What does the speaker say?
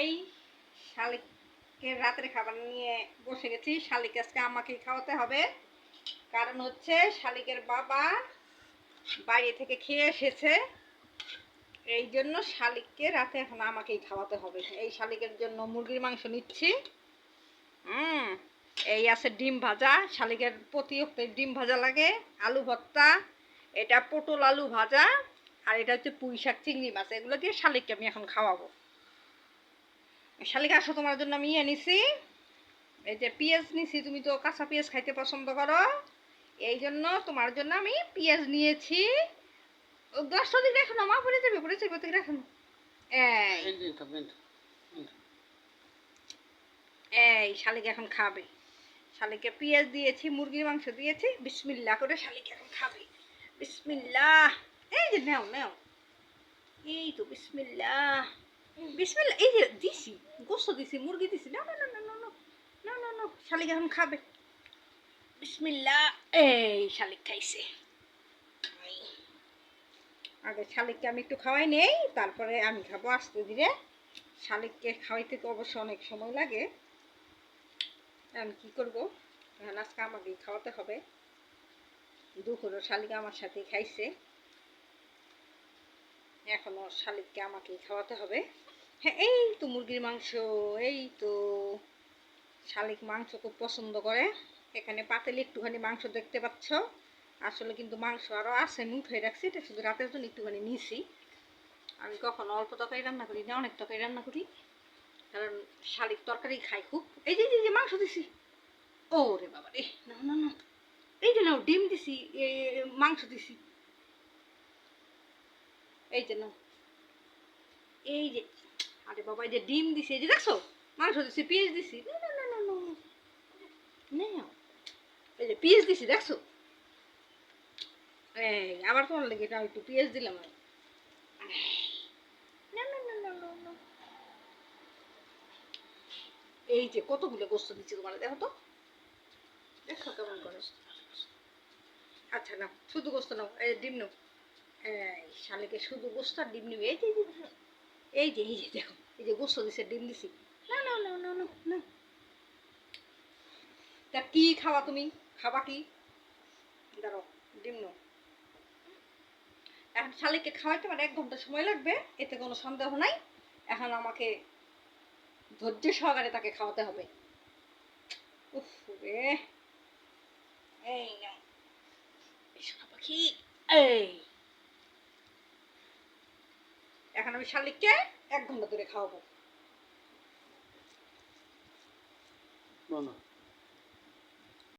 এই শালিককে রাতের খাবার নিয়ে বসে গেছি। শালিক আজকে আমাকেই খাওয়াতে হবে, কারণ হচ্ছে শালিকের বাবা বাইরে থেকে খেয়ে এসেছে, এই জন্য শালিককে রাতে এখন আমাকেই খাওয়াতে হবে। এই শালিকের জন্য মুরগির মাংস নিচ্ছি। এই আছে ডিম ভাজা, শালিকের প্রতি ডিম ভাজা লাগে, আলু ভর্তা, এটা পটল আলু ভাজা, আর এটা হচ্ছে পুঁই শাক চিংড়ি মাছ। এগুলো দিয়ে শালিককে আমি এখন খাওয়াবো। শালিক আসো, তোমার জন্য আমি নিছি এই যে পেঁয়াজ নিছি। তুমি তো কাঁচা পেঁয়াজ খাইতে পছন্দ করো, এই জন্য তোমার জন্য আমি পেঁয়াজ নিয়েছি। গ্লাসটা দিকে রাখো না, মা পড়ে যাবে রাখো না। এই শালিক এখন খাবে। শালিকে পেঁয়াজ দিয়েছি, মুরগির মাংস দিয়েছি, বিসমিল্লাহ করে শালিক এখন খাবে। বিসমিল্লাহ। এই যে নাও নাও, এই তো বিসমিল্লাহ বিসমিল্লাহ। এই যে দিছি, গোস্ত দিছি, মুরগি দিছি। না না না না না না না না, শালিক এখন খাবে। বিসমিল্লাহ। এই শালিক খাইছে। আগে শালিককে আমি একটু খাওয়াই নেই, তারপরে আমি খাবো আস্তে ধীরে। শালিককে খাওয়াইতে তো অবশ্য অনেক সময় লাগে। আমি কি করবো, এখন আজকে আমাকেই খাওয়াতে হবে। দুপুরও শালিক আমার সাথে খাইছে, এখনো শালিককে আমাকেই খাওয়াতে হবে। হ্যাঁ, এই তো মুরগির মাংস। এই তো শালিক মাংস খুব পছন্দ করে। এখানে পাতিলে একটুখানি মাংস দেখতে পাচ্ছ, আসলে কিন্তু মাংস আরও আছে, আমি উঠে রাখছি, এটা শুধু রাতের জন্য একটুখানি নিয়েছি। আমি কখনো অল্প তরকারি রান্না করি না, অনেক তরকারি রান্না করি, কারণ শালিক তরকারি খাই খুব। এই যে যে মাংস দিছি। ও রে বাবা রে, না না না, এই যে নাও ডিম দিছি, মাংস দিছি, এই যে নাও, এই যে, আরে বাবা, এই যে ডিম দিছি, এই যে দেখছো, মাংস দিছি, পেঁয়াজ দিছি, না না না না না, এই যে পেঁয়াজ দিছি দেখছো। এই আবার তোমার লেগে এটা একটু পেঁয়াজ দিলাম। এই যে কতগুলো গোস্ত দিচ্ছি তোমার, দেখো তো, দেখো কেমন করে। আচ্ছা নাও, শুধু গোস্ত নাও, এই ডিম নাও। এই শালিকে শুধু গোস্ত আর ডিম নিবে। এই যে এই যে এই যে দেখো, এই যে গোস্ত দিছে, ডিম দিছি। না না না না না না, তা কি খাওয়া তুমি, খাবা কি? দাঁড়াও, ডিম নাও। এখন শালিকে খাওয়াইতে মানে 1 ঘন্টা সময় লাগবে, এতে কোনো সন্দেহ নাই। এখন আমাকে ধৈর্য সহকারে তাকে খাওয়াতে হবে। উফ রে, এই নাও সোনা পাখি। এই এখন আমি শালিককে 1 ঘন্টা ধরে খাওয়াবো।